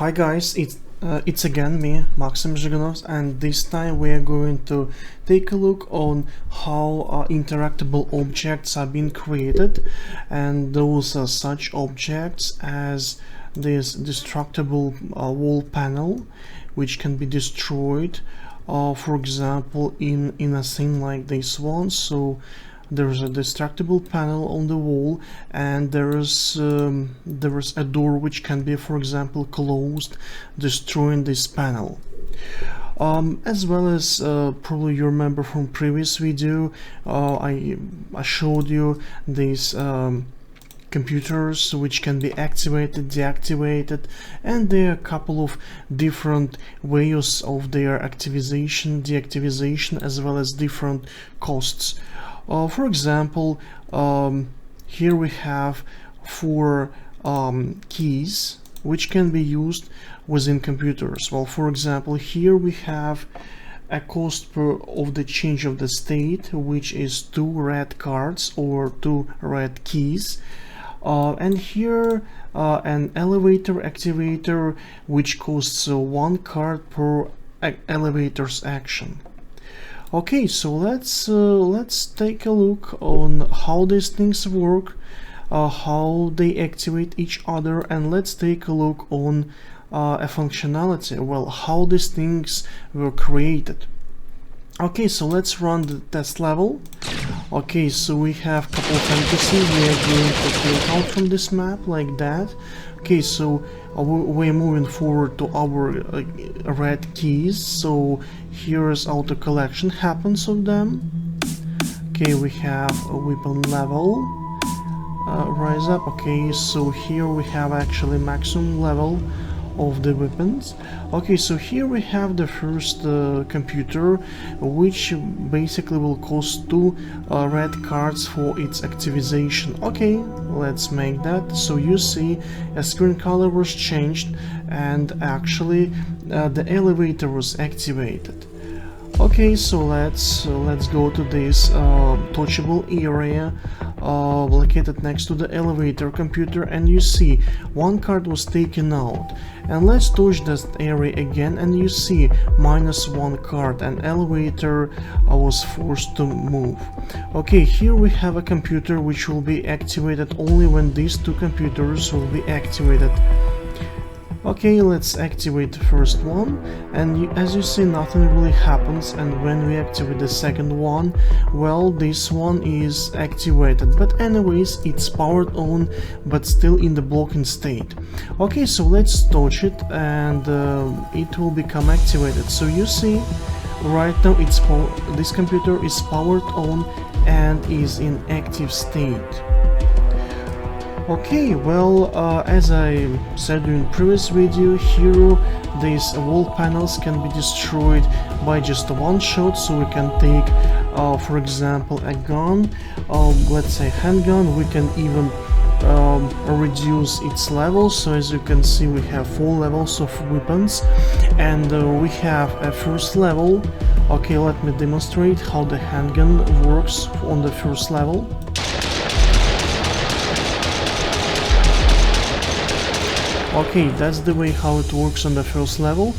Hi guys, it's again me, Maxim Zhigunov, and this time we are going to take a look on how interactable objects are being created, and those are such objects as this destructible wall panel, which can be destroyed, for example, in a scene like this one. So there's a destructible panel on the wall, and there is a door which can be, for example, closed, destroying this panel. As well as probably you remember from previous video, I showed you these computers which can be activated, deactivated, and there are a couple of different ways of their activation, deactivation, as well as different costs. For example, here we have 4 keys which can be used within computers. Well, for example, here we have a cost of the change of the state, which is 2 red cards or 2 red keys. And here an elevator activator, which costs 1 card per elevator's action. Okay, so let's take a look on how these things work, how they activate each other, and let's take a look on a functionality, well, how these things were created. Okay, so let's run the test level. Okay, so we have a couple of NPCs we are going to take out from this map like that. Okay, so we're moving forward to our red keys, so here's auto collection happens of them. Okay, we have a weapon level, rise up. Okay, so here we have actually maximum level of the weapons. Okay, so here we have the first computer, which basically will cost 2 red cards for its activation. Okay, let's make that. So you see a screen color was changed, and actually the elevator was activated. Okay, so let's go to this touchable area located next to the elevator computer, and you see 1 card was taken out. And let's touch that area again, and you see -1 card, and elevator was forced to move. Okay, here we have a computer which will be activated only when these 2 computers will be activated. Okay, let's activate the first one, and as you see, nothing really happens. And when we activate the second one, well, this one is activated, but anyways, it's powered on but still in the blocking state. Okay, so let's touch it, and it will become activated. So you see right now this computer is powered on and is in active state. Okay, well, as I said in previous video, here these wall panels can be destroyed by just one shot. So we can take, for example, a gun, let's say handgun. We can even reduce its levels. So as you can see, we have 4 levels of weapons, and we have a first level. Okay, let me demonstrate how the handgun works on the first level. Okay, that's the way how it works on the first level.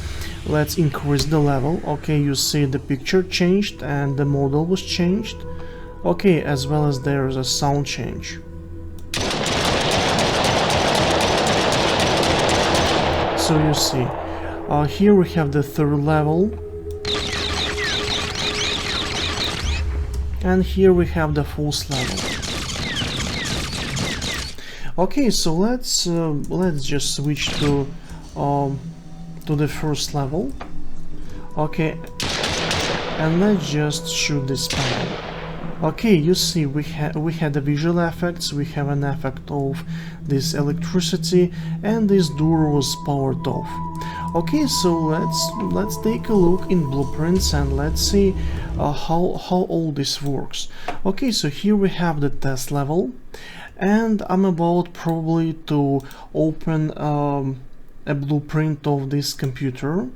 Let's increase the level. Okay, you see the picture changed and the model was changed. Okay, as well as there is a sound change. So you see, here we have the 3rd level, and here we have the 4th level. Okay, so let's just switch to the first level. Okay, and let's just shoot this panel. Okay, you see we had the visual effects. We have an effect of this electricity, and this door was powered off. Okay, so let's take a look in blueprints, and let's see how all this works. Okay, so here we have the test level, and I'm about probably to open a blueprint of this computer.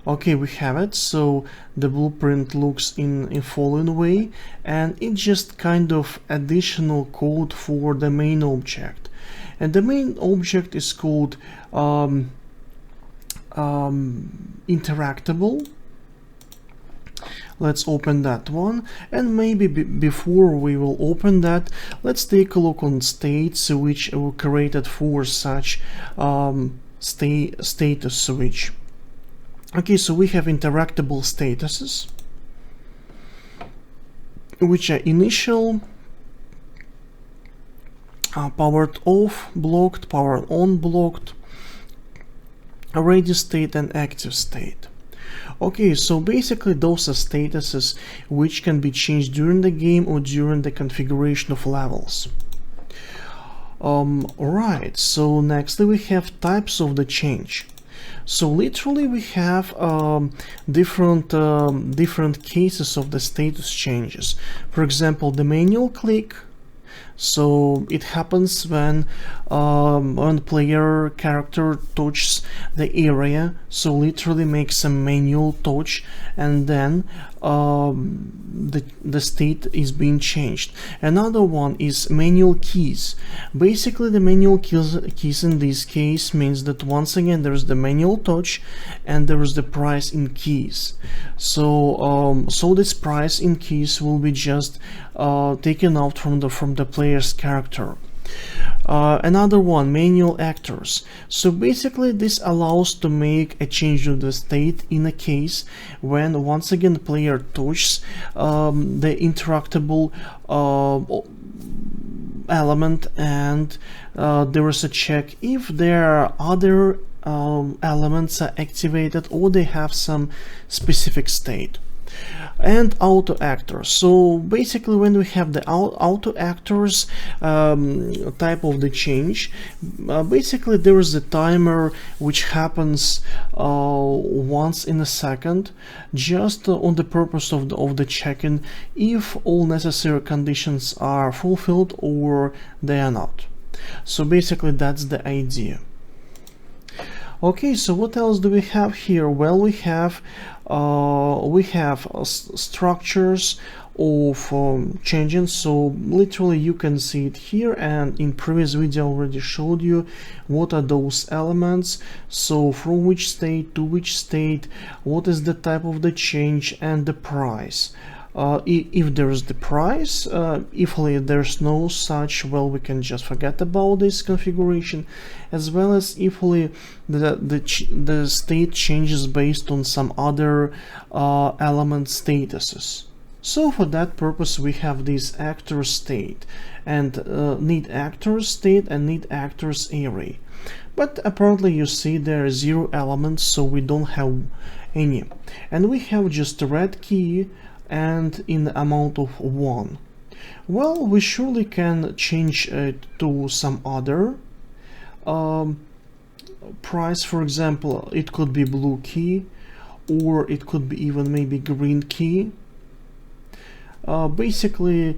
Okay, we have it. So the blueprint looks in following way, and it's just kind of additional code for the main object. and the main object is called interactable. Let's open that one, and maybe before we will open that, let's take a look on states which were created for such status switch. Okay, so we have interactable statuses, which are initial, powered off blocked, powered on blocked, ready state, and active state. Okay, so basically those are statuses which can be changed during the game or during the configuration of levels. Right, so nextly we have types of the change. So literally we have different cases of the status changes. For example, the manual click. So it happens when player character touches the area, so literally makes a manual touch, and then the state is being changed. Another one is manual keys. Basically the manual keys in this case means that once again there is the manual touch and there is the price in keys. So so this price in keys will be just taken out from the player's character. Another one, manual actors. So basically this allows to make a change of the state in a case when once again the player touches the interactable element, and there is a check if there are other elements are activated or they have some specific state. And auto actors. So basically when we have the auto actors type of the change, basically there is a timer which happens once in a second, just on the purpose of the check-in if all necessary conditions are fulfilled or they are not. So basically that's the idea. Okay, so what else do we have here? Well, we have structures of changing. So literally you can see it here, and in previous video already showed you what are those elements. So from which state to which state, what is the type of the change, and the price. If there's the price, if there's no such, well, we can just forget about this configuration, as well as if the state changes based on some other element statuses. So for that purpose we have this actor state and need actors state and need actors array. But apparently you see there are 0 elements, so we don't have any, and we have just a red key and in the amount of 1. Well, we surely can change it to some other price. For example, it could be blue key, or it could be even maybe green key. Basically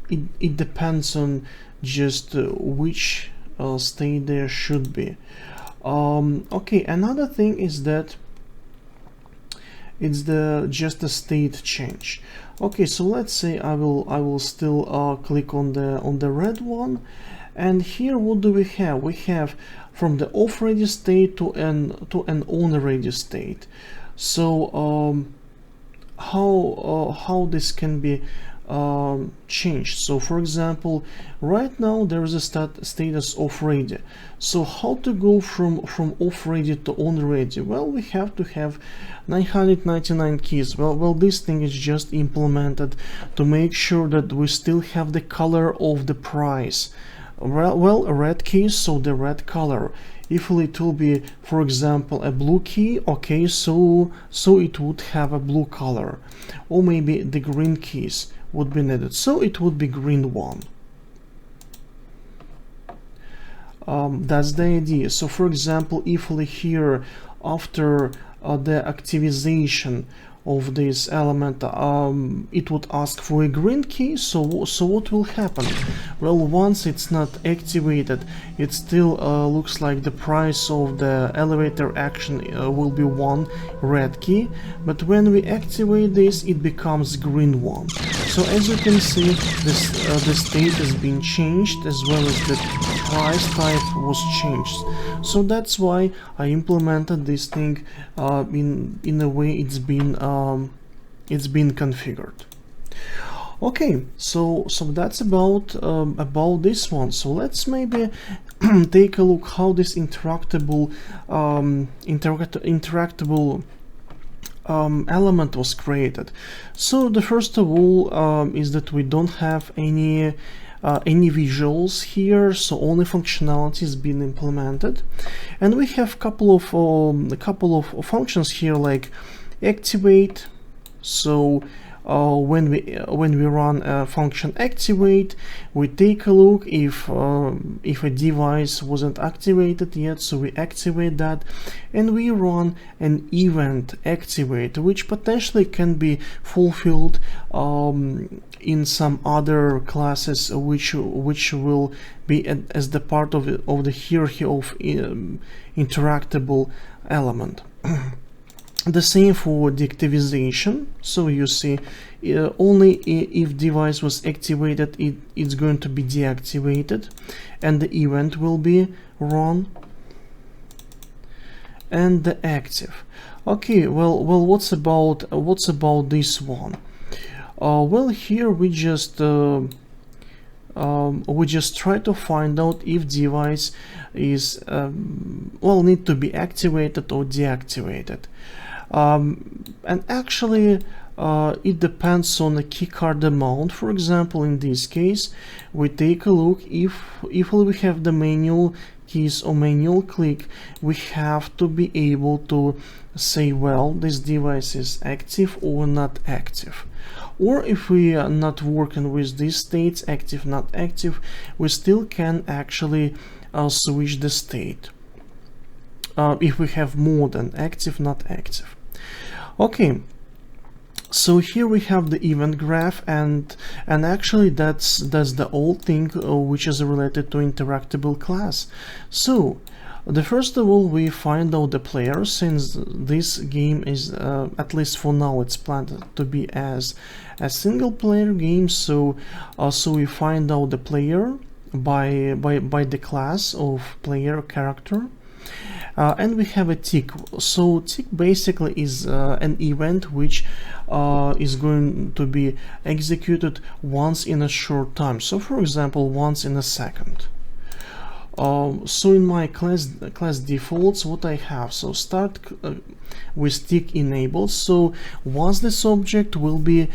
it depends on just which state there should be. Okay, another thing is that it's just a state change. Okay, so let's say I will still click on the red one, and here what do we have? We have from the off ready state to an on ready state. So how this can be changed? So for example, right now there is a status off ready. So how to go from off ready to on ready? Well, we have to have 999 keys. Well, this thing is just implemented to make sure that we still have the color of the price. Well, a red key, so the red color. If it will be, for example, a blue key, okay, so it would have a blue color, or maybe the green keys would be needed, so it would be green one. That's the idea. So for example, if here after the activization of this element, it would ask for a green key. So what will happen? Well, once it's not activated, it still looks like the price of the elevator action will be 1 red key, but when we activate this, it becomes green one. So as you can see, this the state has been changed, as well as the price type was changed. So that's why I implemented this thing in a way it's been configured. Okay, so that's about this one. So let's maybe take a look how this interactable element was created. So the first of all is that we don't have any visuals here, so only functionality has been implemented, and we have a couple of functions here, like activate. So when we run a function activate, we take a look if a device wasn't activated yet, so we activate that, and we run an event activate, which potentially can be fulfilled in some other classes, which will be as the part of the hierarchy of interactable element. The same for deactivation. So you see, only if device was activated, it's going to be deactivated, and the event will be run. And the active. Okay, well, what's about this one? Well, here we just try to find out if device is need to be activated or deactivated. And actually it depends on the keycard amount. For example, in this case, we take a look if we have the manual keys or manual click, we have to be able to say, well, this device is active or not active. Or if we are not working with these states, active, not active, we still can actually switch the state if we have more than active, not active. Okay, so here we have the event graph, and actually that's the whole thing which is related to interactable class. So the first of all, we find out the player, since this game is at least for now it's planned to be as a single player game. So we find out the player by the class of player character. And we have a tick. So tick basically is an event which is going to be executed once in a short time. So for example, once in a second. So in my class defaults, what I have, so start with tick enabled. So once this object will be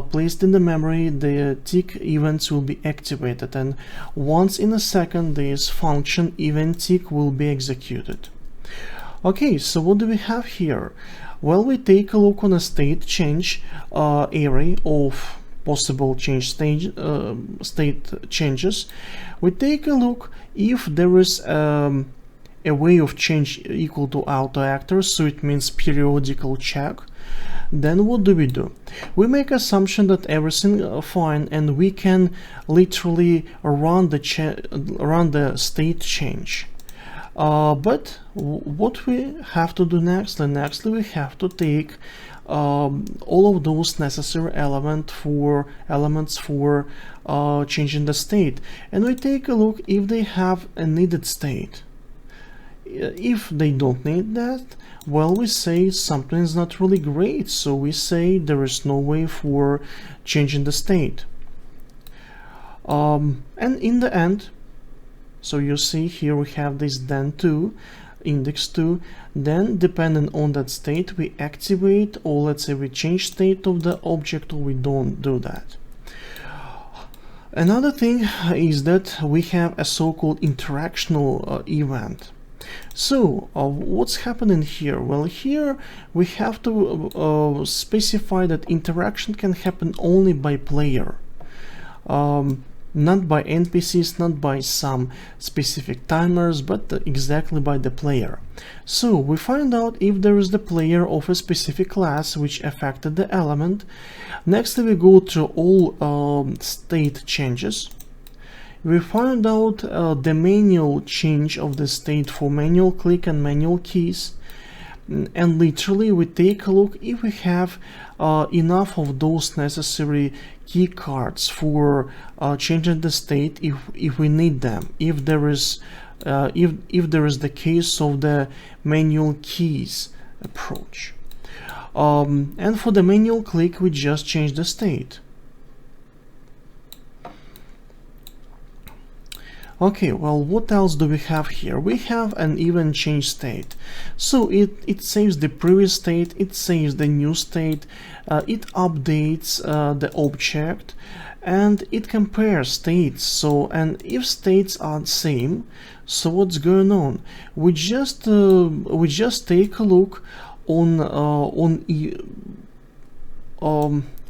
placed in the memory, the tick events will be activated, and once in a second this function event tick will be executed. Okay, so what do we have here? Well, we take a look on a state change array of possible state changes. We take a look if there is a way of change equal to auto actor, so it means periodical check. Then what do? We make assumption that everything fine, and we can literally run the state change. But what we have to do next? Next we have to take all of those necessary elements for changing the state, and we take a look if they have a needed state. If they don't need that, well, we say something is not really great, so we say there is no way for changing the state. And in the end, so you see here we have this then2, index 2, then depending on that state we activate, or let's say we change state of the object, or we don't do that. Another thing is that we have a so-called interactional event. So what's happening here? Well, here we have to specify that interaction can happen only by player. not by NPCs, not by some specific timers, but exactly by the player. So we find out if there is the player of a specific class which affected the element. Next we go through all state changes. We find out the manual change of the state for manual click and manual keys. And literally we take a look if we have enough of those necessary key cards for changing the state if we need them, if there is the case of the manual keys approach. And for the manual click we just change the state. Okay, well, what else do we have here? We have an event change state. So it saves the previous state, it saves the new state, it updates the object, and it compares states. So, and if states are the same, so what's going on? We just take a look on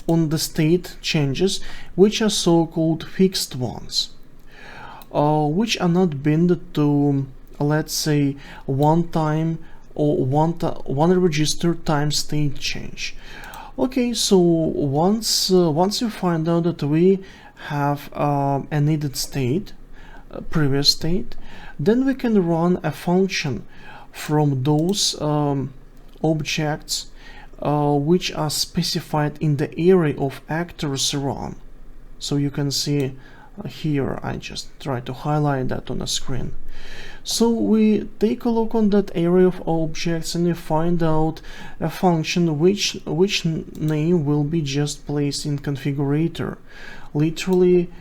the state changes, which are so-called fixed ones. Which are not bound to, let's say, one time or one registered time state change. Okay, so once you find out that we have a needed state, previous state, then we can run a function from those objects which are specified in the array of actors run. So you can see here, I just try to highlight that on the screen. So we take a look on that array of objects and we find out a function which name will be just placed in configurator. Literally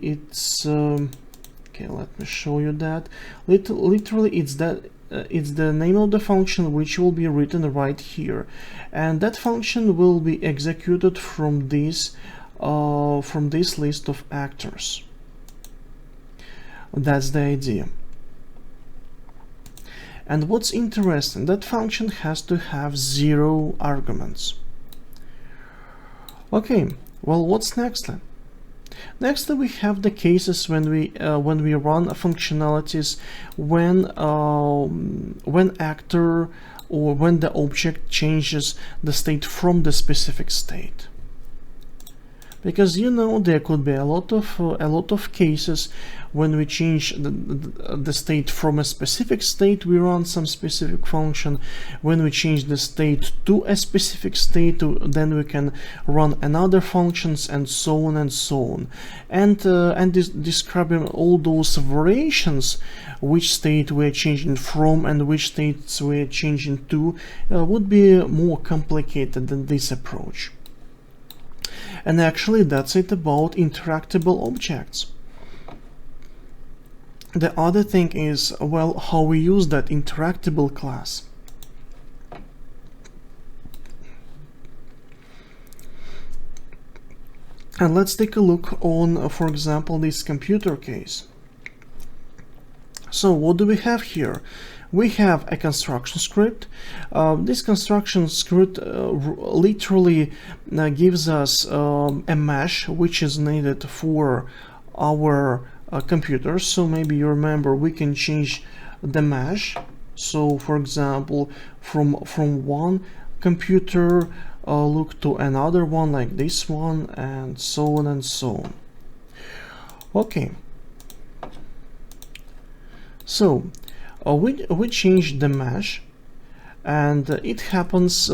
it's okay, let me show you that. Literally it's that it's the name of the function which will be written right here, and that function will be executed from this list of actors. That's the idea. And what's interesting, that function has to have 0 arguments. Okay, well, what's next then? Next we have the cases when we run functionalities when actor or when the object changes the state from the specific state. Because you know there could be a lot of cases when we change the state from a specific state, we run some specific function. When we change the state to a specific state, then we can run another functions, and so on and so on. And describing all those variations, which state we're changing from and which states we're changing to, would be more complicated than this approach. And actually that's it about interactable objects. The other thing is, well, how we use that interactable class. And let's take a look on, for example, this computer case. So what do we have here? We have a construction script. This construction script literally gives us a mesh which is needed for our computer. So maybe you remember we can change the mesh. So for example, from one computer look to another one like this one, and so on and so on. Okay. So we change the mesh, and it happens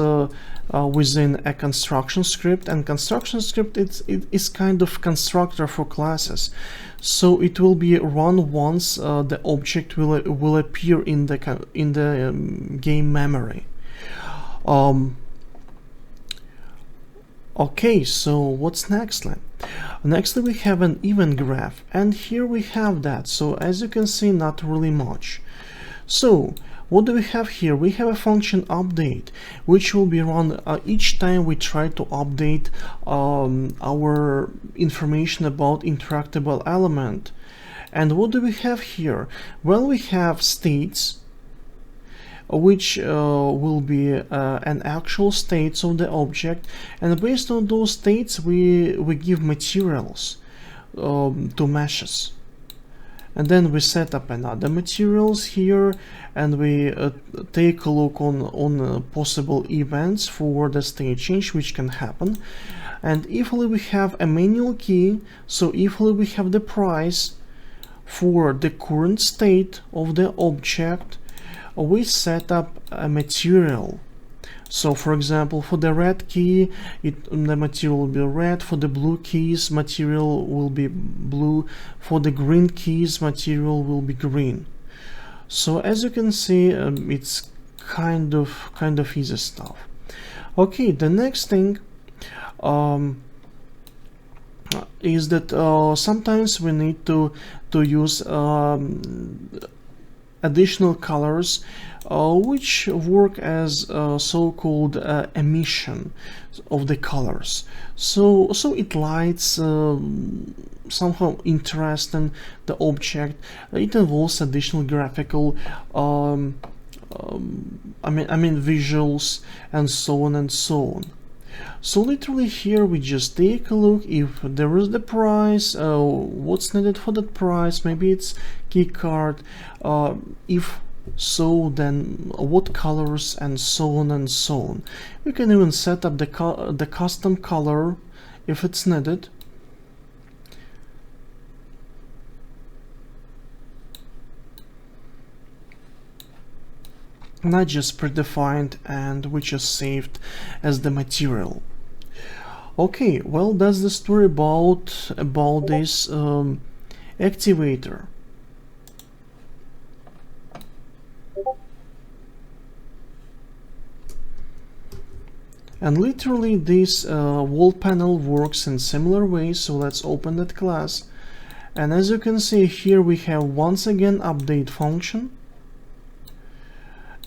within a construction script, and construction script it is kind of constructor for classes, so it will be run once the object will appear in the game memory. Okay, so what's next then? Next we have an event graph, and here we have that. So as you can see, not really much. So what do we have here? We have a function update, which will be run each time we try to update our information about interactable element. And what do we have here? Well, we have states which will be an actual states of the object, and based on those states we give materials to meshes. And then we set up another materials here, and we take a look on possible events for the state change which can happen. And if we have a manual key, so if we have the price for the current state of the object, we set up a material. So for example, for the red key, the material will be red. For the blue keys, material will be blue. For the green keys, material will be green. So as you can see, it's kind of easy stuff. Okay, the next thing is that sometimes we need to use additional colors which work as so-called emission of the colors. So it lights somehow interesting the object. It involves additional graphical I mean visuals, and so on and so on. So literally here we just take a look if there is the price, what's needed for that price, maybe it's key card, if so then what colors, and so on and so on. We can even set up the custom color if it's needed. Not just predefined, and which is saved as the material. Okay, well, that's the story about this activator. And literally this wall panel works in similar way, so let's open that class. And as you can see here, we have once again update function,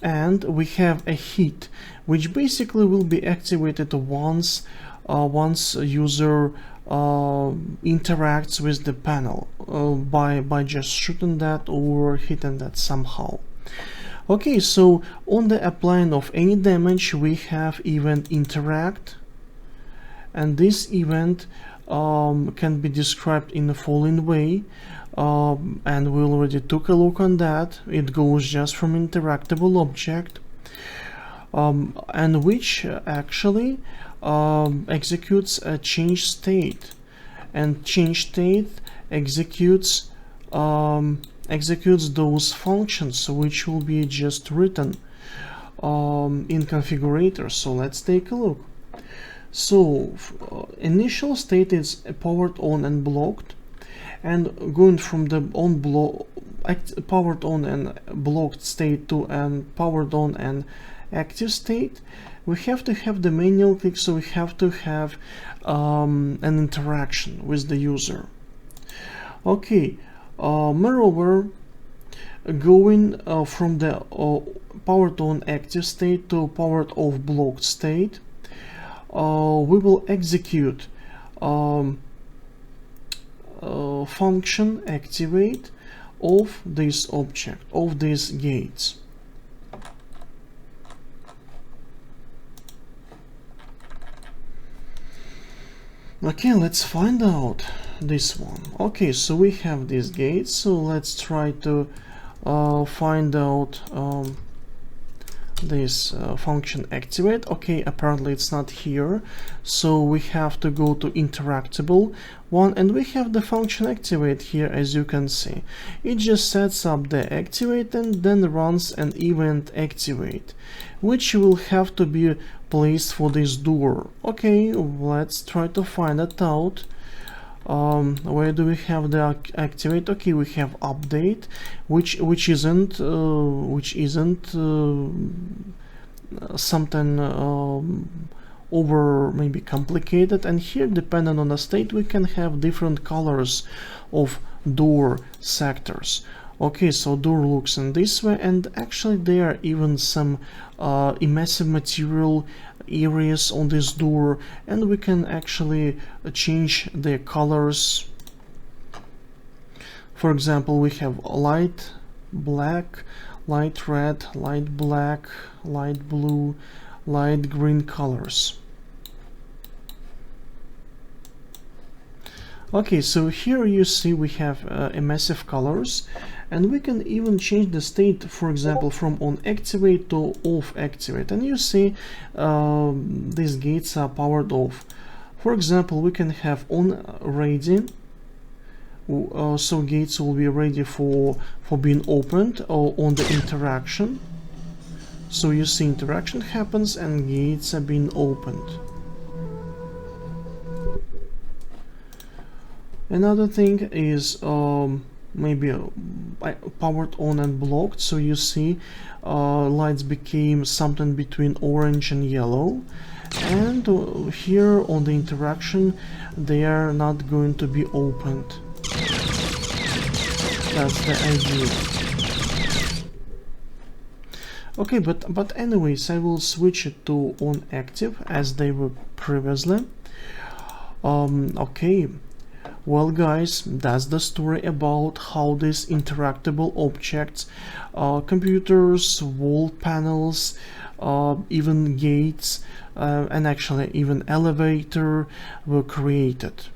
and we have a hit which basically will be activated once user interacts with the panel by just shooting that or hitting that somehow. Okay, so on the applying of any damage we have event interact, and this event can be described in the following way, and we already took a look on that. It goes just from interactable object, and which actually executes a change state, and change state executes those functions which will be just written in configurator. So let's take a look. So initial state is powered on and blocked, and going from the powered on and blocked state to powered on and active state, we have to have the manual click, so we have to have an interaction with the user. Okay, moreover, going from the powered on active state to powered off blocked state, we will execute function activate of this object, of these gates. Okay, let's find out this one. Okay, so we have these gates, so let's try to find out this function activate. Okay, apparently it's not here, so we have to go to interactable one, and we have the function activate here. As you can see, it just sets up the activate and then runs an event activate, which will have to be placed for this door. Okay, let's try to find it out. Where do we have the activate? Okay, we have update, which isn't something over maybe complicated. And here, depending on the state, we can have different colors of door sectors. Okay, so door looks in this way, and actually there are even some emissive material areas on this door, and we can actually change the colors. For example, we have light black, light red, light black, light blue, light green colors. Okay, so here you see we have emissive colors, and we can even change the state, for example, from on activate to off activate, and you see these gates are powered off. For example, we can have on ready, so gates will be ready for being opened, or on the interaction, so you see interaction happens and gates are being opened. Another thing is maybe powered on and blocked, so you see lights became something between orange and yellow, and here on the interaction they are not going to be opened. That's the idea. Okay, but anyways, I will switch it to on active as they were previously. Okay. Well guys, that's the story about how these interactable objects, computers, wall panels, even gates, and actually even elevator were created.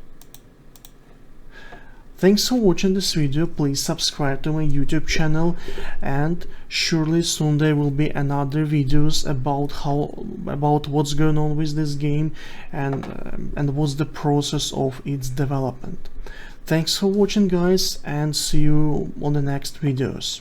Thanks for watching this video. Please subscribe to my YouTube channel, and surely soon there will be another videos about what's going on with this game and what's the process of its development. Thanks for watching guys, and see you on the next videos.